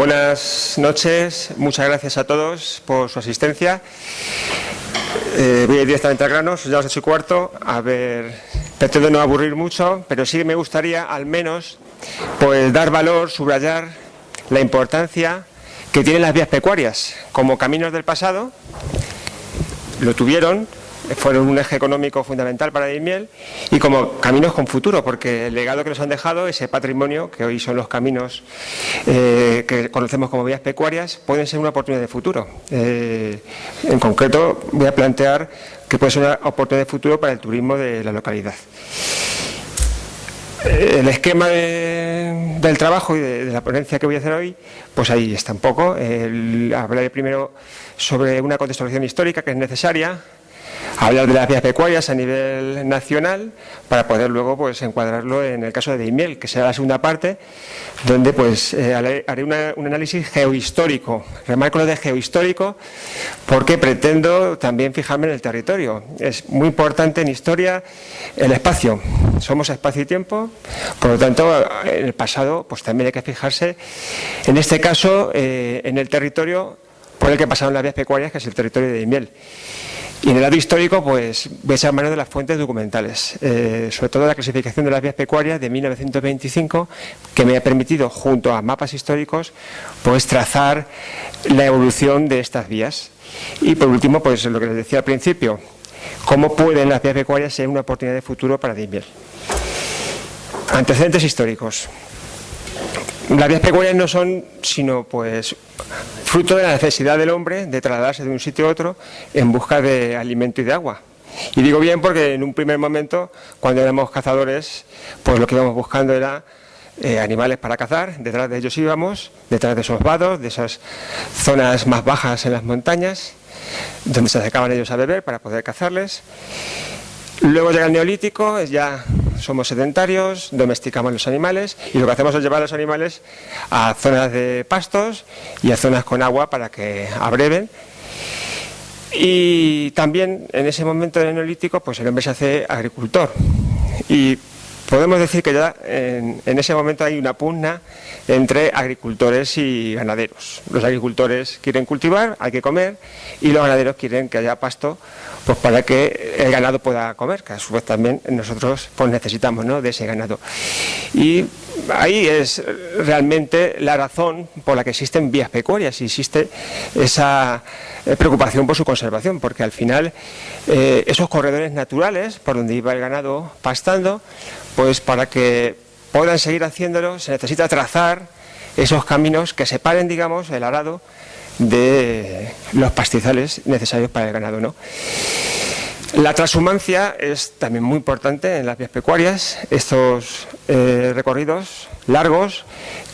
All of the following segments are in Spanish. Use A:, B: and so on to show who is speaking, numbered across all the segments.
A: Buenas noches, muchas gracias a todos por su asistencia. Voy a ir directamente al grano, son ya las 8:15. A ver, pretendo no aburrir mucho, pero sí me gustaría al menos pues dar valor, subrayar la importancia que tienen las vías pecuarias como caminos del pasado. Lo tuvieron, fueron un eje económico fundamental para Daimiel, y como caminos con futuro, porque el legado que nos han dejado, ese patrimonio que hoy son los caminos que conocemos como vías pecuarias, pueden ser una oportunidad de futuro. En concreto voy a plantear que puede ser una oportunidad de futuro para el turismo de la localidad. El esquema del trabajo y de la ponencia que voy a hacer hoy, pues ahí está un poco. Hablaré primero sobre una contextualización histórica que es necesaria, hablar de las vías pecuarias a nivel nacional para poder luego pues encuadrarlo en el caso de Daimiel, que será la segunda parte, donde pues haré un análisis geohistórico. Remarco lo de geohistórico porque pretendo también fijarme en el territorio. Es muy importante en historia el espacio. Somos espacio y tiempo, por lo tanto en el pasado pues también hay que fijarse, en este caso en el territorio por el que pasaron las vías pecuarias, que es el territorio de Daimiel. Y en el lado histórico, pues voy a echar mano de las fuentes documentales, sobre todo la clasificación de las vías pecuarias de 1925, que me ha permitido, junto a mapas históricos, pues trazar la evolución de estas vías. Y por último, pues lo que les decía al principio, cómo pueden las vías pecuarias ser una oportunidad de futuro para Daimiel. Antecedentes históricos. Las vías pecuarias no son sino pues fruto de la necesidad del hombre de trasladarse de un sitio a otro en busca de alimento y de agua. Y digo bien porque en un primer momento, cuando éramos cazadores, pues lo que íbamos buscando era animales para cazar. Detrás de ellos íbamos, detrás de esos vados, de esas zonas más bajas en las montañas, donde se acercaban ellos a beber para poder cazarles. Luego llega el Neolítico, ya somos sedentarios, domesticamos los animales y lo que hacemos es llevar a los animales a zonas de pastos y a zonas con agua para que abreven. Y también en ese momento del Neolítico pues el hombre se hace agricultor y podemos decir que ya en ese momento hay una pugna entre agricultores y ganaderos. Los agricultores quieren cultivar, hay que comer, y los ganaderos quieren que haya pasto pues para que el ganado pueda comer, que a su vez también nosotros pues necesitamos, ¿no?, de ese ganado. Y ahí es realmente la razón por la que existen vías pecuarias y existe esa preocupación por su conservación, porque al final esos corredores naturales por donde iba el ganado pastando, pues para que puedan seguir haciéndolo se necesita trazar esos caminos que separen, digamos, el arado de los pastizales necesarios para el ganado, ¿no? La transhumancia es también muy importante en las vías pecuarias. Estos recorridos largos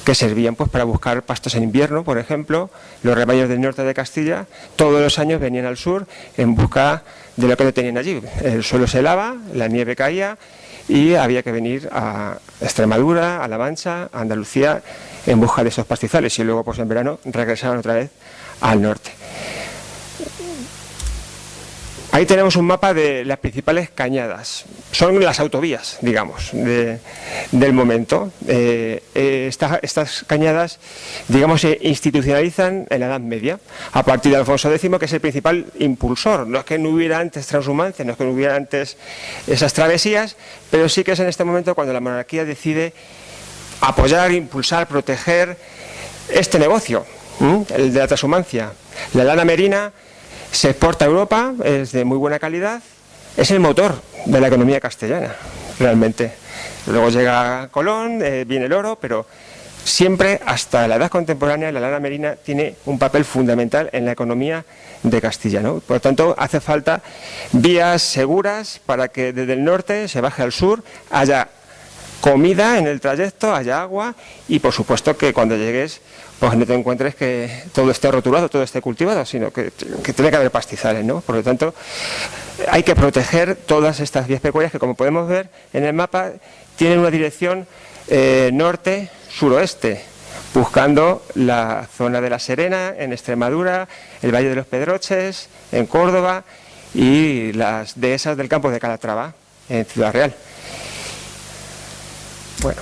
A: que servían pues para buscar pastos en invierno, por ejemplo, los rebaños del norte de Castilla todos los años venían al sur en busca de lo que no tenían allí. El suelo se helaba, la nieve caía y había que venir a Extremadura, a La Mancha, a Andalucía en busca de esos pastizales, y luego pues en verano regresaban otra vez al norte. Ahí tenemos un mapa de las principales cañadas, son las autovías, digamos, del momento. Estas cañadas, digamos, se institucionalizan en la Edad Media, a partir de Alfonso X, que es el principal impulsor. No es que no hubiera antes transhumancia, no es que no hubiera antes esas travesías, pero sí que es en este momento cuando la monarquía decide apoyar, impulsar, proteger este negocio, el de la transhumancia. La lana merina se exporta a Europa, es de muy buena calidad, es el motor de la economía castellana, realmente. Luego llega Colón, viene el oro, pero siempre hasta la edad contemporánea la lana merina tiene un papel fundamental en la economía de Castilla, ¿no? Por lo tanto, hace falta vías seguras para que desde el norte se baje al sur, haya comida en el trayecto, haya agua y por supuesto que cuando llegues pues no te encuentres que todo esté rotulado, todo esté cultivado, sino que tiene que haber pastizales, ¿no? Por lo tanto, hay que proteger todas estas vías pecuarias que, como podemos ver en el mapa, tienen una dirección norte-suroeste, buscando la zona de La Serena, en Extremadura, el Valle de los Pedroches, en Córdoba, y las dehesas del campo de Calatrava, en Ciudad Real. Bueno,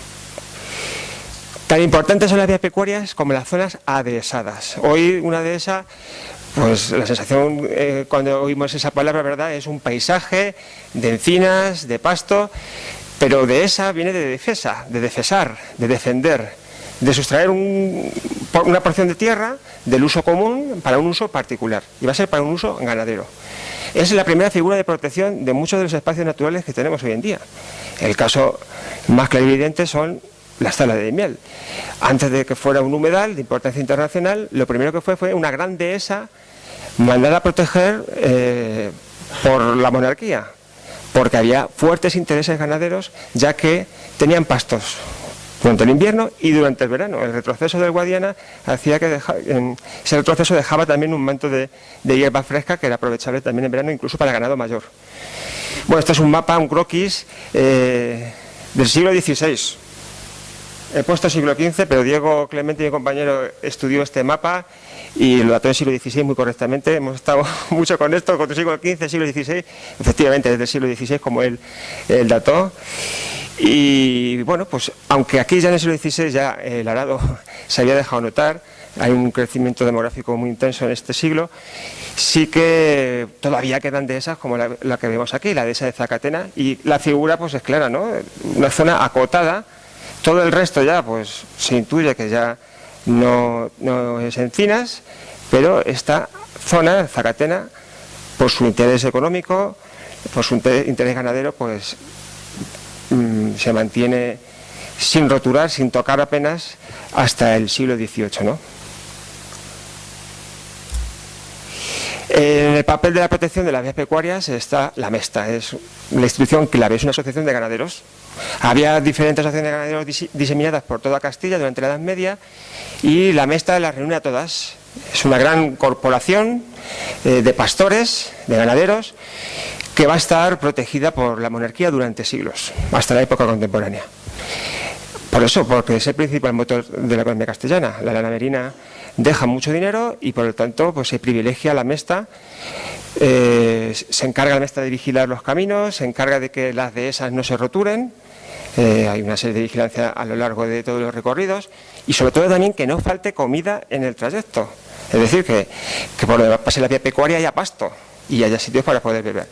A: Tan importantes son las vías pecuarias como las zonas adhesadas. Hoy una dehesa, pues la sensación cuando oímos esa palabra, ¿verdad?, es un paisaje de encinas, de pasto, pero dehesa viene de defesa, de defesar, de defender, de sustraer una porción de tierra del uso común para un uso particular, y va a ser para un uso ganadero. Es la primera figura de protección de muchos de los espacios naturales que tenemos hoy en día. El caso más clarividente son las salas de miel. Antes de que fuera un humedal de importancia internacional, lo primero que fue una gran dehesa mandada a proteger por la monarquía, porque había fuertes intereses ganaderos, ya que tenían pastos durante el invierno y durante el verano. El retroceso del Guadiana hacía que ese retroceso dejaba también un manto de hierba fresca que era aprovechable también en verano, incluso para ganado mayor. Bueno, este es un mapa, un croquis del siglo XVI. He puesto siglo XV, pero Diego Clemente, mi compañero, estudió este mapa y lo dató en siglo XVI muy correctamente. Hemos estado mucho con esto, con el siglo XV, siglo XVI, efectivamente desde el siglo XVI como él dató. Y bueno, pues aunque aquí ya en el siglo XVI ya el arado se había dejado notar, hay un crecimiento demográfico muy intenso en este siglo, sí que todavía quedan dehesas como la que vemos aquí, la dehesa de Zacatena, y la figura pues es clara, ¿no? Una zona acotada. Todo el resto ya pues se intuye que ya no es encinas, pero esta zona, Zacatena, por su interés económico, por su interés ganadero, pues se mantiene sin roturar, sin tocar apenas, hasta el siglo XVIII, ¿no? En el papel de la protección de las vías pecuarias está la Mesta, es la institución clave, es una asociación de ganaderos. Había diferentes asociaciones de ganaderos diseminadas por toda Castilla durante la Edad Media y la Mesta las reúne a todas. Es una gran corporación de pastores, de ganaderos, que va a estar protegida por la monarquía durante siglos, hasta la época contemporánea. Por eso, porque es el principal motor de la economía castellana. La lana merina deja mucho dinero y por lo tanto pues se privilegia a la Mesta. Se encarga la Mesta de vigilar los caminos, se encarga de que las dehesas no se roturen, hay una serie de vigilancia a lo largo de todos los recorridos y sobre todo también que no falte comida en el trayecto, es decir, que por donde pase la vía pecuaria haya pasto y haya sitios para poder beber.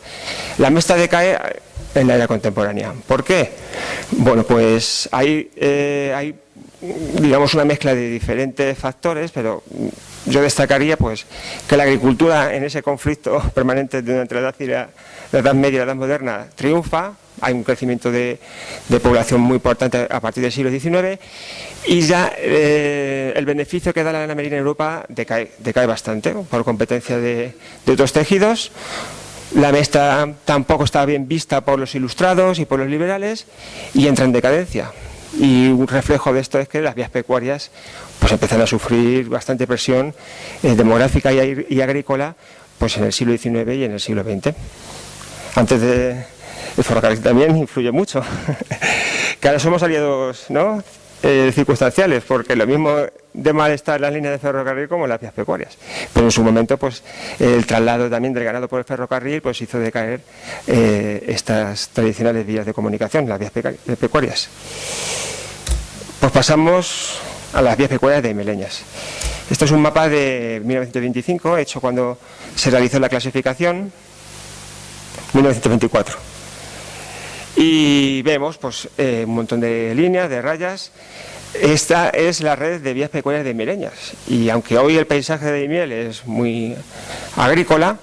A: La Mesta decae en la era contemporánea. ¿Por qué? Bueno, pues hay digamos una mezcla de diferentes factores, pero yo destacaría pues que la agricultura en ese conflicto permanente entre la Edad Media y la Edad Moderna triunfa, hay un crecimiento de población muy importante a partir del siglo XIX y ya el beneficio que da la lana merina en Europa decae bastante por competencia de otros tejidos. La Mesta tampoco está bien vista por los ilustrados y por los liberales y entra en decadencia. Y un reflejo de esto es que las vías pecuarias pues empiezan a sufrir bastante presión demográfica y agrícola pues en el siglo XIX y en el siglo XX. Antes el ferrocarril también influye mucho, que ahora somos aliados, ¿no?, circunstanciales, porque lo mismo de mal está las líneas de ferrocarril como las vías pecuarias, pero en su momento pues el traslado también del ganado por el ferrocarril pues hizo decaer estas tradicionales vías de comunicación, las vías pecuarias. Pues pasamos a las vías pecuarias de Meleñas. Esto es un mapa de 1925 hecho cuando se realizó la clasificación, 1924. Y vemos pues un montón de líneas, de rayas. Esta es la red de vías pecuarias de Meleñas y aunque hoy el paisaje de Daimiel es muy agrícola,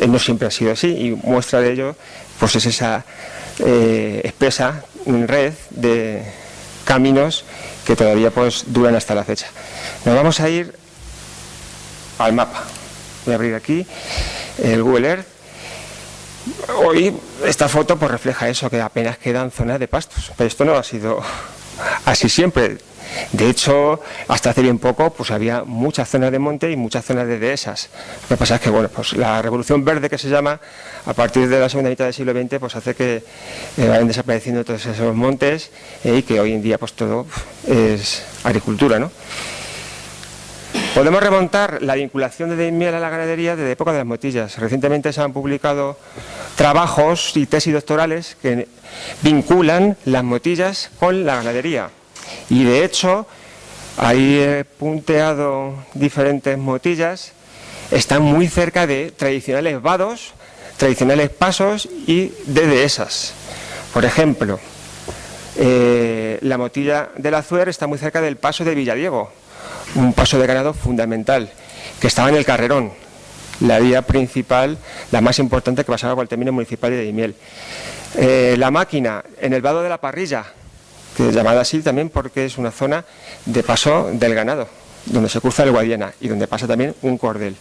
A: no siempre ha sido así y muestra de ello pues es esa espesa red de caminos que todavía pues duran hasta la fecha. Nos vamos a ir al mapa. Voy a abrir aquí el Google Earth. Hoy esta foto pues refleja eso, que apenas quedan zonas de pastos, pero esto no ha sido así siempre. De hecho, hasta hace bien poco pues había muchas zonas de monte y muchas zonas de dehesas. Lo que pasa es que bueno, pues la revolución verde que se llama a partir de la segunda mitad del siglo XX pues hace que vayan desapareciendo todos esos montes y que hoy en día pues todo es agricultura, ¿no? Podemos remontar la vinculación de Daimiel a la ganadería desde la época de las motillas. Recientemente se han publicado trabajos y tesis doctorales que vinculan las motillas con la ganadería. Y de hecho, Ahí he punteado diferentes motillas, están muy cerca de tradicionales vados, tradicionales pasos y de dehesas. Por ejemplo, la motilla del Azuer está muy cerca del paso de Villadiego, un paso de ganado fundamental, que estaba en el Carrerón, la vía principal, la más importante que pasaba por el término municipal de Daimiel. La Máquina, en el vado de la Parrilla, que es llamada así también porque es una zona de paso del ganado, donde se cruza el Guadiana y donde pasa también un cordel.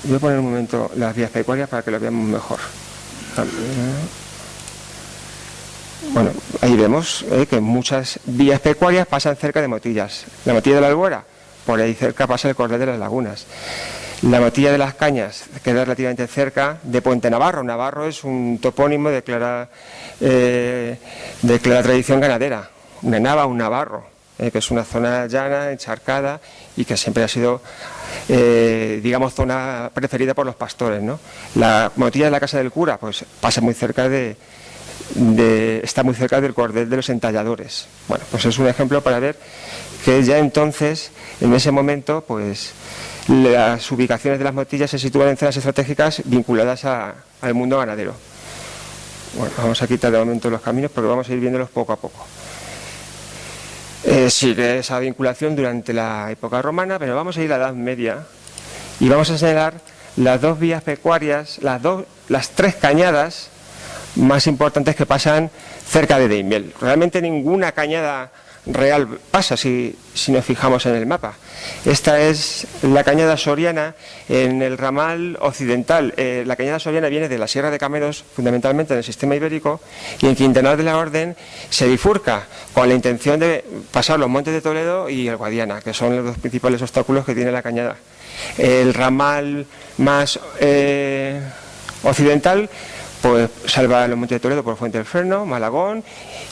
A: Voy a poner un momento las vías pecuarias para que lo veamos mejor. Bueno, ahí vemos que muchas vías pecuarias pasan cerca de motillas. La motilla de la Albuera, por ahí cerca pasa el cordel de las Lagunas. La motilla de las Cañas queda relativamente cerca de Puente Navarro. Navarro es un topónimo de clara tradición ganadera. Una nava, un navarro, que es una zona llana, encharcada y que siempre ha sido, digamos, zona preferida por los pastores, ¿no? La motilla de la Casa del Cura, pues pasa muy cerca está muy cerca del cordel de los entalladores. Bueno, pues es un ejemplo para ver que ya entonces, en ese momento, pues las ubicaciones de las motillas se sitúan en zonas estratégicas vinculadas al mundo ganadero. Bueno, vamos a quitar de momento los caminos porque vamos a ir viéndolos poco a poco. Sigue esa vinculación durante la época romana, pero vamos a ir a la Edad Media y vamos a señalar las dos vías pecuarias, las tres cañadas más importantes que pasan cerca de Daimiel. Realmente ninguna cañada real pasa si nos fijamos en el mapa. Esta es la cañada soriana en el ramal occidental. La cañada soriana viene de la Sierra de Cameros, fundamentalmente en el sistema ibérico, y en Quintanar de la Orden se bifurca con la intención de pasar los Montes de Toledo y el Guadiana, que son los dos principales obstáculos que tiene la cañada. El ramal más occidental pues salva los Montes de Toledo por Fuente del Freno, Malagón,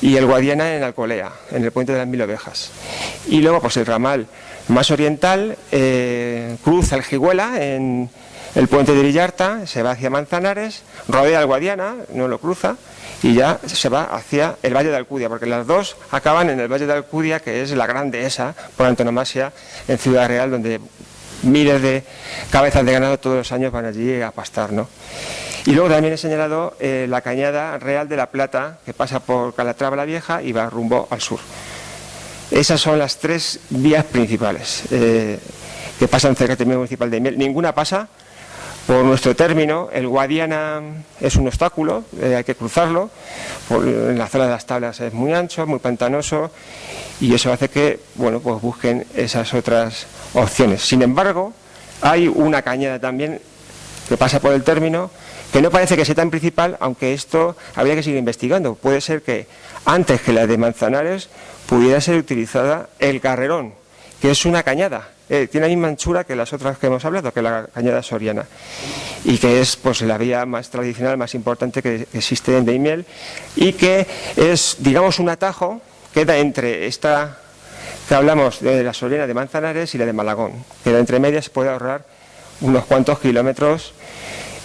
A: y el Guadiana en Alcolea, en el Puente de las Mil Ovejas. Y luego pues el ramal más oriental cruza el Jiguela en el Puente de Villarta, se va hacia Manzanares, rodea el Guadiana, no lo cruza, y ya se va hacia el Valle de Alcudia, porque las dos acaban en el Valle de Alcudia, que es la gran dehesa por antonomasia en Ciudad Real, donde miles de cabezas de ganado todos los años van allí a pastar, ¿no? Y luego también he señalado la cañada real de la Plata, que pasa por Calatrava la Vieja y va rumbo al sur. Esas son las tres vías principales que pasan cerca del término municipal de Daimiel. Ninguna pasa por nuestro término. El Guadiana es un obstáculo, hay que cruzarlo. En la zona de las Tablas es muy ancho, muy pantanoso, y eso hace que, bueno, pues busquen esas otras opciones. Sin embargo, hay una cañada también que pasa por el término, que no parece que sea tan principal, aunque esto habría que seguir investigando. Puede ser que antes que la de Manzanares pudiera ser utilizada el Carrerón, que es una cañada, tiene la misma anchura que las otras que hemos hablado, que la cañada soriana, y que es pues la vía más tradicional, más importante que existe en Daimiel, y que es, digamos, un atajo, queda entre esta que hablamos de la soriana de Manzanares y la de Malagón, queda entre medias, se puede ahorrar unos cuantos kilómetros.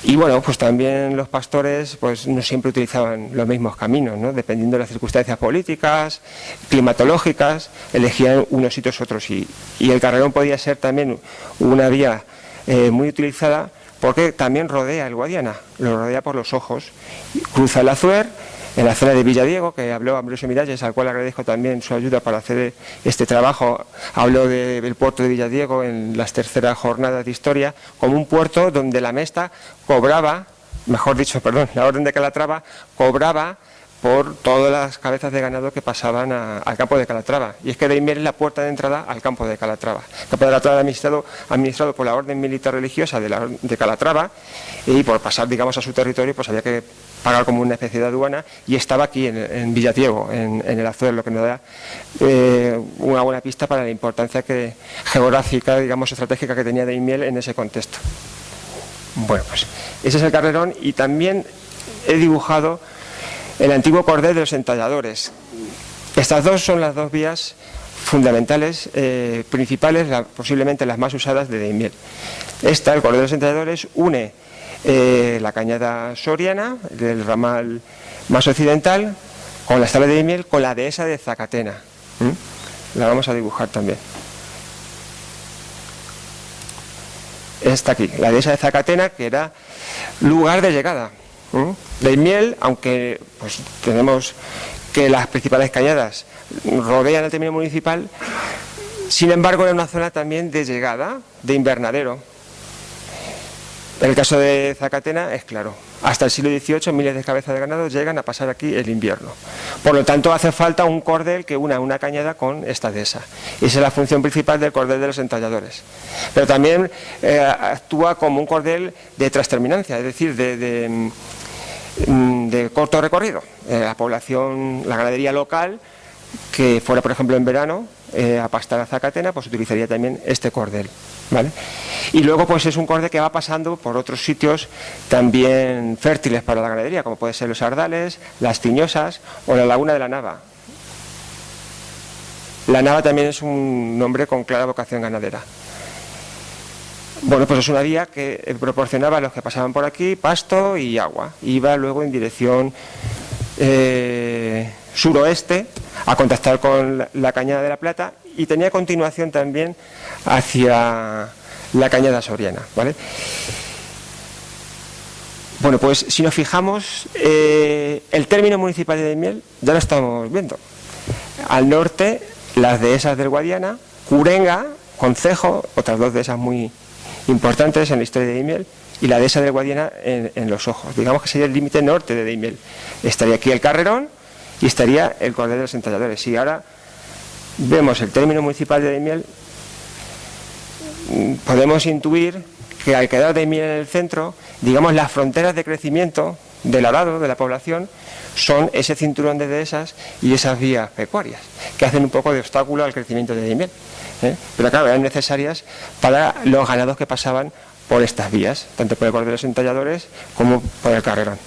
A: Y bueno, pues también los pastores pues no siempre utilizaban los mismos caminos, ¿no? Dependiendo de las circunstancias políticas, climatológicas, elegían unos sitios u otros, y el Carrerón podía ser también una vía muy utilizada porque también rodea el Guadiana, lo rodea por los ojos, cruza el Azuer en la zona de Villadiego, que habló Ambrosio Miralles, al cual agradezco también su ayuda para hacer este trabajo. Habló del puerto de Villadiego en las terceras jornadas de historia, como un puerto donde la Mesta cobraba, mejor dicho, perdón, la Orden de Calatrava cobraba por todas las cabezas de ganado que pasaban al campo de Calatrava. Y es que Daimiel es la puerta de entrada al campo de Calatrava. El campo de Calatrava administrado por la Orden Militar Religiosa de Calatrava, y por pasar, digamos, a su territorio pues había que pagar como una especie de aduana, y estaba aquí en Villadiego, en el Azuer, lo que nos da una buena pista para la importancia geográfica, digamos, estratégica que tenía Daimiel en ese contexto. Bueno, pues ese es el Carrerón, y también he dibujado el antiguo cordel de los entalladores. Estas dos son las dos vías fundamentales, principales, posiblemente las más usadas de Daimiel. Esta, el cordel de los entalladores, une la cañada soriana del ramal más occidental con la estela de Daimiel, con la dehesa de Zacatena. La vamos a dibujar también. Esta aquí, la dehesa de Zacatena, que era lugar de llegada. Daimiel, aunque pues tenemos que las principales cañadas rodean el término municipal, sin embargo era una zona también de llegada, de invernadero. En el caso de Zacatena es claro, hasta el siglo XVIII miles de cabezas de ganado llegan a pasar aquí el invierno. Por lo tanto hace falta un cordel que una cañada con esta dehesa. Esa es la función principal del cordel de los entalladores. Pero también actúa como un cordel de trasterminancia, es decir, de corto recorrido. La población, la ganadería local, que fuera por ejemplo en verano a pastar a Zacatena, pues utilizaría también este cordel, ¿vale? Y luego pues es un cordel que va pasando por otros sitios también fértiles para la ganadería, como pueden ser los Ardales, las Tiñosas o la Laguna de la Nava. La Nava también es un nombre con clara vocación ganadera. Bueno, pues es una vía que proporcionaba a los que pasaban por aquí pasto y agua. Iba luego en dirección suroeste a contactar con la Cañada de la Plata y tenía continuación también hacia la Cañada Soriana, ¿vale? Bueno, pues si nos fijamos, el término municipal de Daimiel ya lo estamos viendo. Al norte, las dehesas del Guadiana, Curenga, Concejo, otras dos dehesas muy importantes en la historia de Daimiel, y la dehesa del Guadiana en Los Ojos. Digamos que sería el límite norte de Daimiel. Estaría aquí el Carrerón y estaría el cordel de los entalladores. Si ahora vemos el término municipal de Daimiel, podemos intuir que al quedar Daimiel en el centro, digamos, las fronteras de crecimiento del arado, de la población, son ese cinturón de dehesas y esas vías pecuarias, que hacen un poco de obstáculo al crecimiento de Daimiel. Pero claro, eran necesarias para los ganados que pasaban por estas vías, tanto por el cordel de los entalladores como por el Carrerón.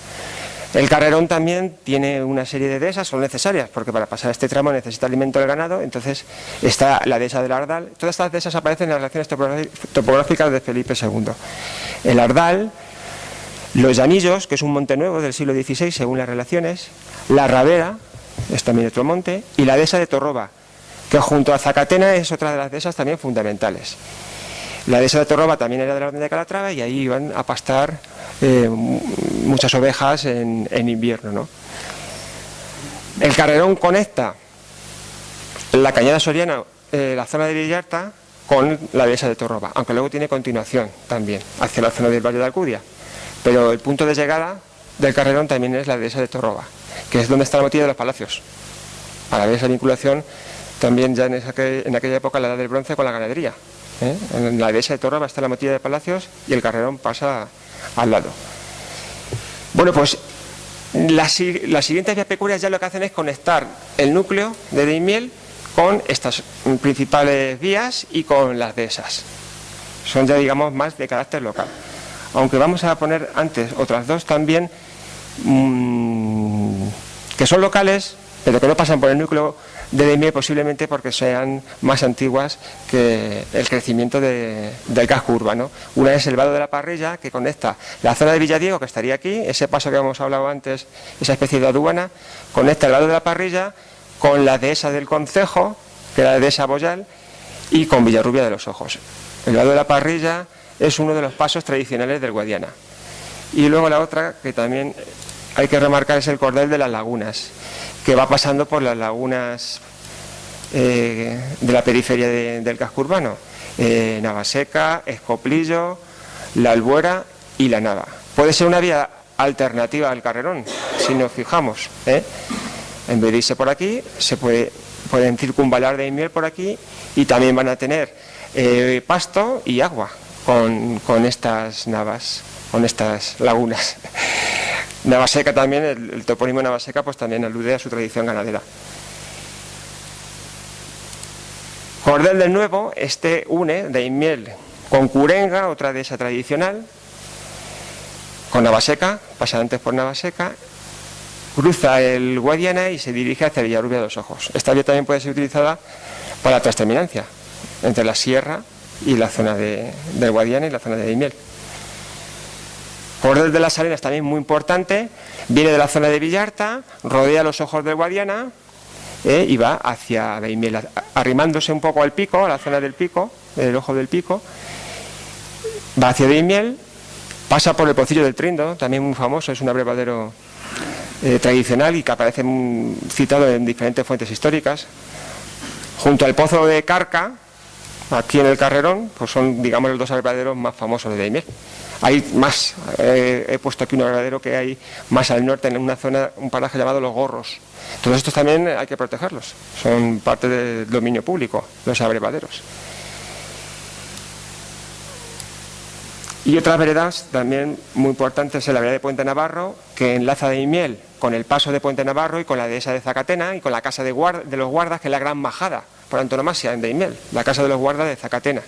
A: El Carrerón también tiene una serie de dehesas, son necesarias, porque para pasar este tramo necesita alimento del ganado, entonces está la dehesa del Ardal. Todas estas dehesas aparecen en las relaciones topográficas de Felipe II. El Ardal, los Llanillos, que es un monte nuevo del siglo XVI según las relaciones, la Rabera, es también otro monte, y la dehesa de Torroba, que junto a Zacatena es otra de las dehesas también fundamentales. La dehesa de Torroba también era de la Orden de Calatrava y ahí iban a pastar muchas ovejas en invierno, ¿no? El Carrerón conecta la Cañada Soriana, la zona de Villarta, con la dehesa de Torroba, aunque luego tiene continuación también hacia la zona del Valle de Alcudia. Pero el punto de llegada del Carrerón también es la dehesa de Torroba, que es donde está la motilla de los palacios. Para ver esa vinculación también ya en aquella época, la Edad del Bronce, con la ganadería. En la dehesa de Torroba está la motilla de palacios y el Carrerón pasa al lado. Bueno, pues las siguientes vías pecuarias ya lo que hacen es conectar el núcleo de Daimiel con estas principales vías y con las dehesas. Son ya, digamos, más de carácter local. Aunque vamos a poner antes otras dos también que son locales, pero que no pasan por el núcleo de Daimiel, posiblemente porque sean más antiguas que el crecimiento del casco urbano. Una es el Vado de la Parrilla, que conecta la zona de Villadiego, que estaría aquí, ese paso que hemos hablado antes, esa especie de aduana, conecta el Vado de la Parrilla con la dehesa del Concejo, que era la dehesa Boyal, y con Villarrubia de los Ojos. El Vado de la Parrilla es uno de los pasos tradicionales del Guadiana. Y luego la otra, que también hay que remarcar, es el cordel de las lagunas, que va pasando por las lagunas de la periferia del casco urbano, Navaseca, Escoplillo, La Albuera y La Nava. Puede ser una vía alternativa al Carrerón, si nos fijamos, En vez de irse por aquí, pueden circunvalar Daimiel por aquí y también van a tener pasto y agua con estas navas, con estas lagunas. Navaseca también, el topónimo Navaseca pues también alude a su tradición ganadera. Cordel del Nuevo, este une Daimiel con Curenga, otra dehesa tradicional, con Navaseca, pasa antes por Navaseca, cruza el Guadiana y se dirige hacia Villarrubia de los Ojos. Esta vía también puede ser utilizada para la trasterminancia entre la sierra y la zona del Guadiana y la zona de Daimiel. Cordel de las Arenas también muy importante, viene de la zona de Villarta, rodea los Ojos del Guadiana y va hacia Daimiel, arrimándose un poco al pico, a la zona del pico, del ojo del pico, va hacia Daimiel, pasa por el Pocillo del Trindo, también muy famoso, es un abrevadero tradicional y que aparece citado en diferentes fuentes históricas, junto al Pozo de Carca, aquí en el Carrerón, pues son, digamos, los dos abrevaderos más famosos de Daimiel. Hay más, he puesto aquí un abrevadero que hay más al norte, en una zona, un paraje llamado Los Gorros. Todos estos también hay que protegerlos, son parte del dominio público, los abrevaderos. Y otras veredas también muy importantes es la vereda de Puente Navarro, que enlaza Daimiel con el paso de Puente Navarro y con la dehesa de Zacatena y con la casa de los guardas, que es la gran majada por antonomasia en Daimiel, la casa de los guardas de Zacatena.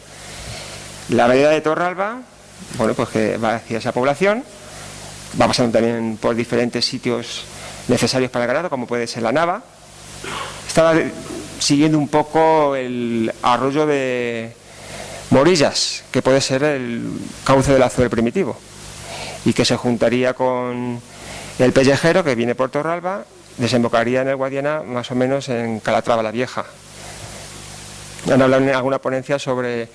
A: La vereda de Torralba, bueno, pues que va hacia esa población, va pasando también por diferentes sitios necesarios para el ganado, como puede ser la Nava. Estaba siguiendo un poco el arroyo de Morillas, que puede ser el cauce del Azuel primitivo, y que se juntaría con el Pellejero, que viene por Torralba, desembocaría en el Guadiana más o menos en Calatrava la Vieja. Han hablado en alguna ponencia sobre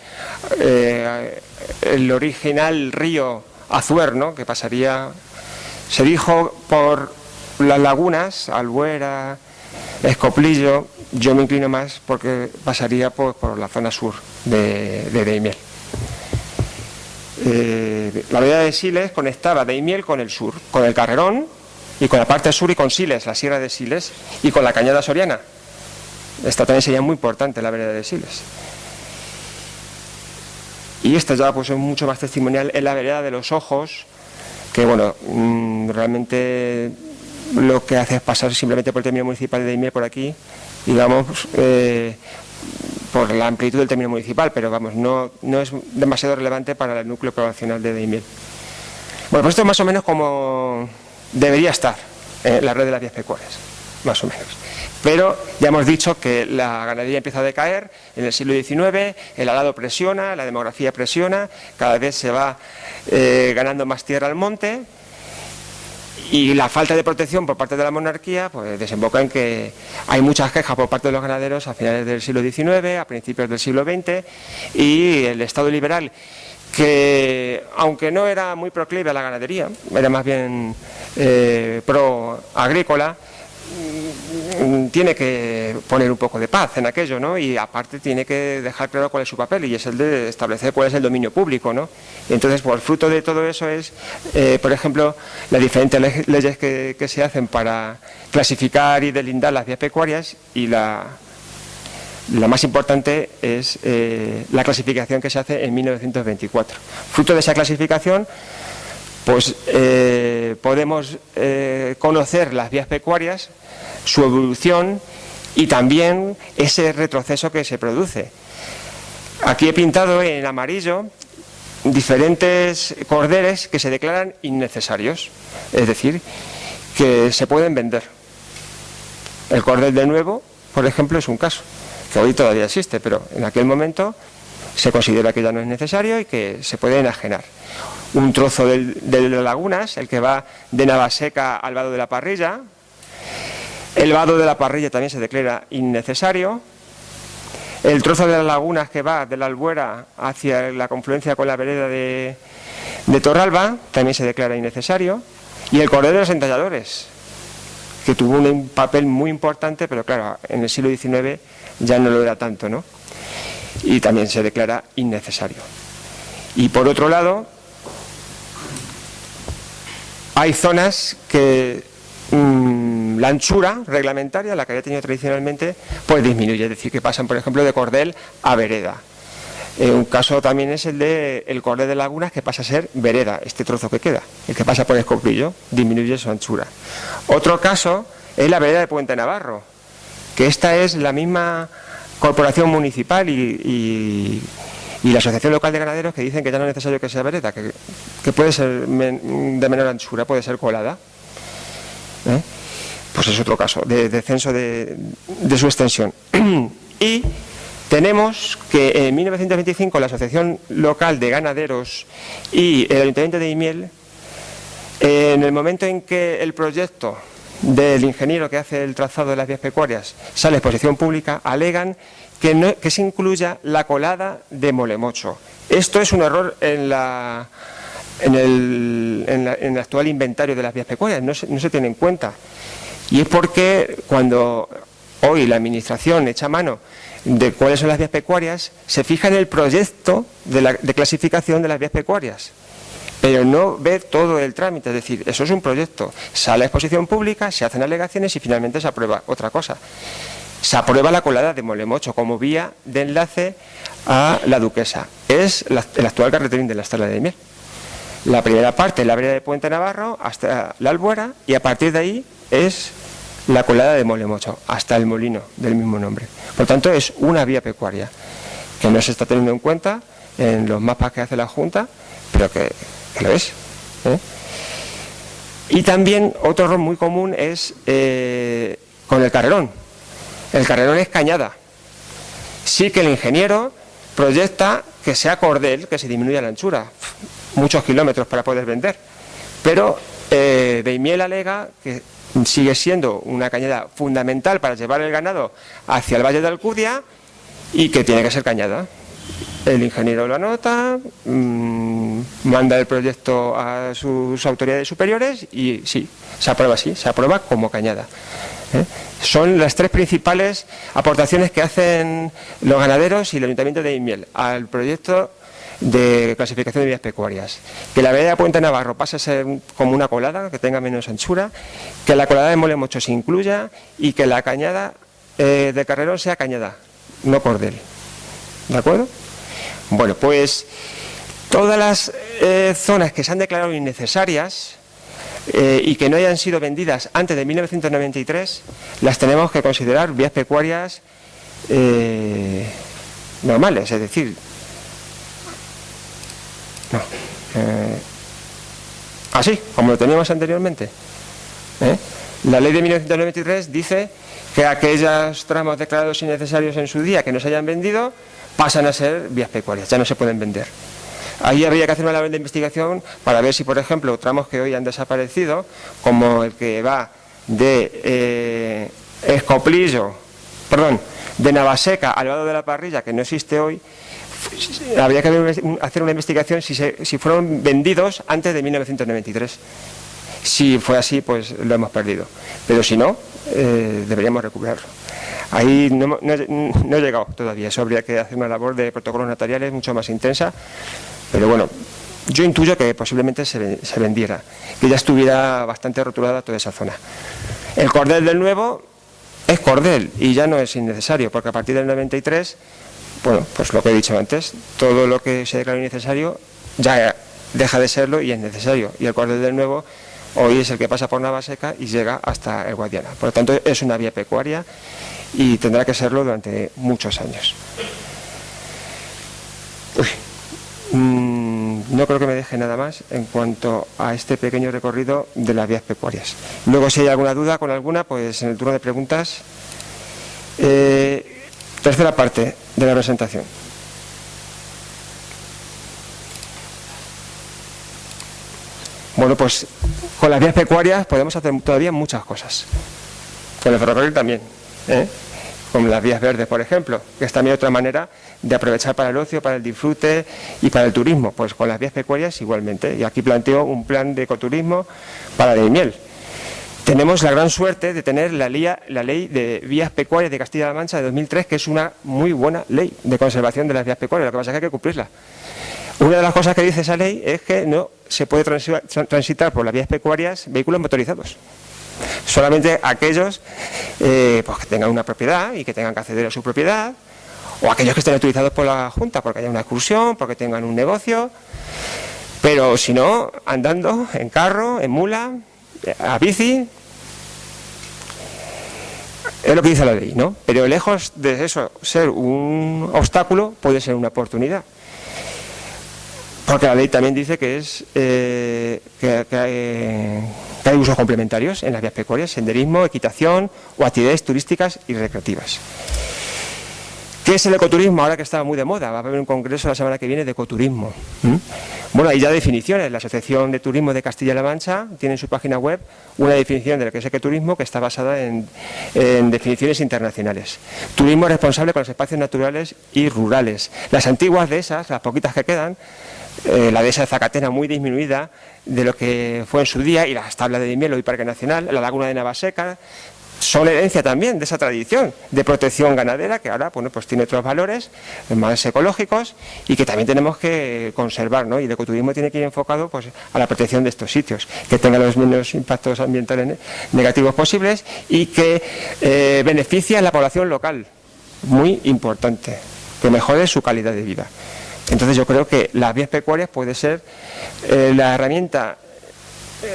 A: el original río Azuer, ¿no?, que pasaría, se dijo, por las lagunas, Albuera, Escoplillo. Yo me inclino más porque pasaría por la zona sur de Daimiel. La vereda de Siles conectaba Daimiel con el sur, con el Carrerón y con la parte sur, y con Siles, la sierra de Siles, y con la Cañada Soriana. Esta también sería muy importante, la vereda de Siles. Y esta ya pues es mucho más testimonial, es la vereda de los Ojos, que bueno, realmente lo que hace es pasar simplemente por el término municipal de Daimiel por aquí, digamos, por la amplitud del término municipal, pero vamos, no es demasiado relevante para el núcleo poblacional de Daimiel. Bueno, pues esto es más o menos como debería estar la red de las vías pecuarias, más o menos. Pero ya hemos dicho que la ganadería empieza a decaer en el siglo XIX, el arado presiona, la demografía presiona, cada vez se va ganando más tierra al monte, y la falta de protección por parte de la monarquía pues desemboca en que hay muchas quejas por parte de los ganaderos a finales del siglo XIX, a principios del siglo XX, y el Estado liberal, que aunque no era muy proclive a la ganadería, era más bien pro agrícola, tiene que poner un poco de paz en aquello, ¿no? Y aparte tiene que dejar claro cuál es su papel, y es el de establecer cuál es el dominio público, ¿no? Y entonces, pues, el fruto de todo eso es, por ejemplo, las diferentes leyes que se hacen para clasificar y delindar las vías pecuarias, y la más importante es la clasificación que se hace en 1924. Fruto de esa clasificación, pues podemos conocer las vías pecuarias, su evolución y también ese retroceso que se produce. Aquí he pintado en amarillo diferentes cordeles que se declaran innecesarios, es decir, que se pueden vender. El cordel de Nuevo, por ejemplo, es un caso, que hoy todavía existe, pero en aquel momento se considera que ya no es necesario y que se puede enajenar. Un trozo de las lagunas, el que va de Navaseca al vado de la Parrilla. El vado de la Parrilla también se declara innecesario. El trozo de las lagunas que va de la Albuera hacia la confluencia con la vereda de Torralba también se declara innecesario. Y el cordel de los entalladores, que tuvo un papel muy importante, pero claro, en el siglo XIX ya no lo era tanto, ¿no? Y también se declara innecesario. Y por otro lado, hay zonas que la anchura reglamentaria, la que había tenido tradicionalmente, pues disminuye, es decir, que pasan, por ejemplo, de cordel a vereda. Un caso también es el del cordel de lagunas, que pasa a ser vereda, este trozo que queda, el que pasa por Escoprillo, disminuye su anchura. Otro caso es la vereda de Puente Navarro, que esta es la misma corporación municipal y la Asociación Local de Ganaderos, que dicen que ya no es necesario que sea vereda, que puede ser de menor anchura, puede ser colada. Pues es otro caso de descenso de su extensión. Y tenemos que en 1925 la Asociación Local de Ganaderos y el Ayuntamiento de Daimiel, en el momento en que el proyecto del ingeniero que hace el trazado de las vías pecuarias sale a exposición pública, alegan que se incluya la colada de Molemocho. Esto es un error en el actual inventario de las vías pecuarias, no se tiene en cuenta. Y es porque cuando hoy la Administración echa mano de cuáles son las vías pecuarias, se fija en el proyecto de clasificación de las vías pecuarias, pero no ve todo el trámite. Es decir, eso es un proyecto, sale a exposición pública, se hacen alegaciones y finalmente se aprueba otra cosa. Se aprueba la colada de Molemocho como vía de enlace a la Duquesa. Es el actual carreterín de la Estela de Miel. La primera parte es la vereda de Puente Navarro hasta la Albuera, y a partir de ahí es la colada de Molemocho hasta el molino del mismo nombre. Por tanto, es una vía pecuaria que no se está teniendo en cuenta en los mapas que hace la Junta, pero que lo es. Y también otro error muy común es con el carrerón. El carrerón es cañada. Sí que el ingeniero proyecta que sea cordel, que se disminuya la anchura, muchos kilómetros para poder vender, pero Beimiel alega que sigue siendo una cañada fundamental para llevar el ganado hacia el Valle de Alcudia y que tiene que ser cañada. El ingeniero lo anota, manda el proyecto a sus autoridades superiores y sí, se aprueba así, se aprueba como cañada. Son las tres principales aportaciones que hacen los ganaderos y el Ayuntamiento de Beimiel al proyecto de clasificación de vías pecuarias. Que la vereda de Puente Navarro pase a ser como una colada, que tenga menos anchura, que la colada de Molemocho se incluya y que la cañada de Carrerón sea cañada, no cordel. ¿De acuerdo? Bueno, pues todas las zonas que se han declarado innecesarias y que no hayan sido vendidas antes de 1993, las tenemos que considerar vías pecuarias normales, es decir, así como lo teníamos anteriormente. La ley de 1993 dice que aquellos tramos declarados innecesarios en su día que no se hayan vendido pasan a ser vías pecuarias, ya no se pueden vender. Ahí habría que hacer una labor de investigación para ver si, por ejemplo, tramos que hoy han desaparecido, como el que va de de Navaseca al Vado de la Parrilla, que no existe hoy, habría que hacer una investigación si fueron vendidos antes de 1993. Si fue así, pues lo hemos perdido. Pero si no, deberíamos recuperarlo. Ahí no he llegado todavía. Eso habría que hacer una labor de protocolos notariales mucho más intensa. Pero bueno, yo intuyo que posiblemente se vendiera, que ya estuviera bastante rotulada toda esa zona. El cordel del nuevo es cordel y ya no es innecesario, porque a partir del 93, bueno, pues lo que he dicho antes, todo lo que se declara innecesario ya deja de serlo y es necesario. Y el cordel del nuevo hoy es el que pasa por Navaseca y llega hasta el Guadiana. Por lo tanto, es una vía pecuaria y tendrá que serlo durante muchos años. No creo que me deje nada más en cuanto a este pequeño recorrido de las vías pecuarias. Luego, si hay alguna duda con alguna, pues en el turno de preguntas. Tercera parte de la presentación. Bueno, pues con las vías pecuarias podemos hacer todavía muchas cosas. Con el ferrocarril también, con las vías verdes, por ejemplo, que es también otra manera de aprovechar para el ocio, para el disfrute y para el turismo. Pues con las vías pecuarias igualmente. Y aquí planteo un plan de ecoturismo para Beimiel. Tenemos la gran suerte de tener la ley de vías pecuarias de Castilla-La Mancha de 2003, que es una muy buena ley de conservación de las vías pecuarias. Lo que pasa es que hay que cumplirla. Una de las cosas que dice esa ley es que no se puede transitar por las vías pecuarias vehículos motorizados. Solamente aquellos pues que tengan una propiedad y que tengan que acceder a su propiedad, o aquellos que estén autorizados por la Junta porque haya una excursión, porque tengan un negocio, pero si no, andando, en carro, en mula, a bici. Es lo que dice la ley, ¿no? Pero lejos de eso ser un obstáculo, puede ser una oportunidad. Porque la ley también dice que es que hay usos complementarios en las vías pecuarias: senderismo, equitación o actividades turísticas y recreativas. ¿Qué es el ecoturismo? Ahora que está muy de moda, va a haber un congreso la semana que viene de ecoturismo. Bueno, hay ya definiciones. La Asociación de Turismo de Castilla-La Mancha tiene en su página web una definición de lo que es ecoturismo que está basada en definiciones internacionales. Turismo responsable con los espacios naturales y rurales. Las antiguas de esas, las poquitas que quedan, la dehesa de Zacatena muy disminuida de lo que fue en su día, y las tablas de Daimiel, hoy Parque Nacional, la laguna de Navaseca, son herencia también de esa tradición de protección ganadera que ahora pues tiene otros valores más ecológicos y que también tenemos que conservar, ¿no? Y el ecoturismo tiene que ir enfocado pues a la protección de estos sitios, que tengan los menos impactos ambientales negativos posibles y que beneficie a la población local, muy importante, que mejore su calidad de vida. Entonces yo creo que las vías pecuarias puede ser la herramienta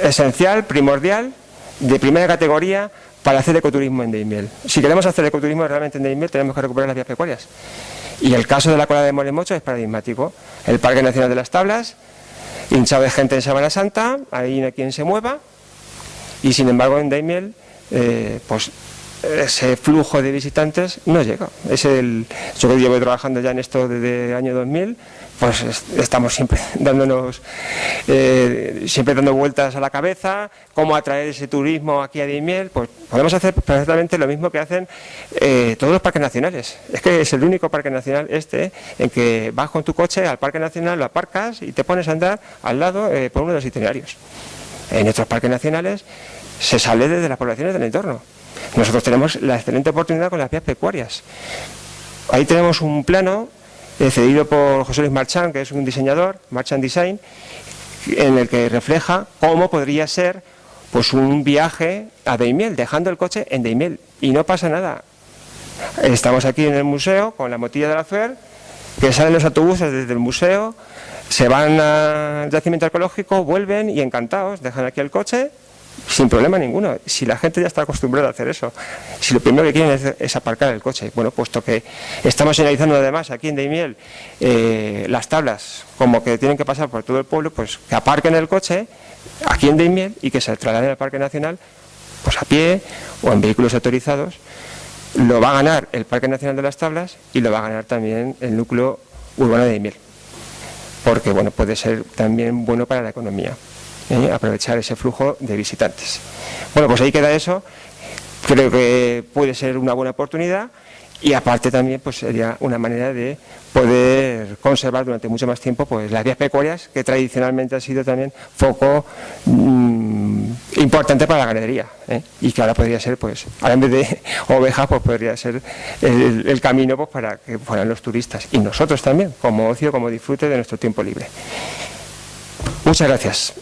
A: esencial, primordial, de primera categoría para hacer ecoturismo en Daimiel. Si queremos hacer ecoturismo realmente en Daimiel, tenemos que recuperar las vías pecuarias. Y el caso de la Cola de Molemocho es paradigmático. El Parque Nacional de las Tablas, hinchado de gente en Semana Santa, ahí no hay quien se mueva, y sin embargo en Daimiel, pues ese flujo de visitantes no llega. Yo que llevo trabajando ya en esto desde el año 2000, pues estamos siempre dando vueltas a la cabeza, cómo atraer ese turismo aquí a Daimiel. Pues podemos hacer perfectamente lo mismo que hacen todos los parques nacionales. Es que es el único parque nacional en que vas con tu coche al parque nacional, lo aparcas y te pones a andar al lado por uno de los itinerarios. En otros parques nacionales se sale desde las poblaciones del entorno. Nosotros tenemos la excelente oportunidad con las vías pecuarias. Ahí tenemos un plano cedido por José Luis Marchán, que es un diseñador, Marchán Design, en el que refleja cómo podría ser pues un viaje a Daimiel, dejando el coche en Daimiel, y no pasa nada. Estamos aquí en el museo con la motilla de la FER, que salen los autobuses desde el museo, se van al yacimiento arqueológico, vuelven y encantados, dejan aquí el coche sin problema ninguno. Si la gente ya está acostumbrada a hacer eso, si lo primero que quieren es aparcar el coche, bueno, puesto que estamos señalizando además aquí en Daimiel las tablas como que tienen que pasar por todo el pueblo, pues que aparquen el coche aquí en Daimiel y que se trasladen al Parque Nacional pues a pie o en vehículos autorizados. Lo va a ganar el Parque Nacional de las Tablas y lo va a ganar también el núcleo urbano de Daimiel, porque bueno, puede ser también bueno para la economía. Aprovechar ese flujo de visitantes. Bueno, pues ahí queda eso. Creo que puede ser una buena oportunidad y aparte también pues sería una manera de poder conservar durante mucho más tiempo pues las vías pecuarias, que tradicionalmente ha sido también foco importante para la ganadería, y que ahora podría ser, pues ahora en vez de ovejas, pues podría ser el camino pues para que fueran los turistas y nosotros también como ocio, como disfrute de nuestro tiempo libre. Muchas gracias.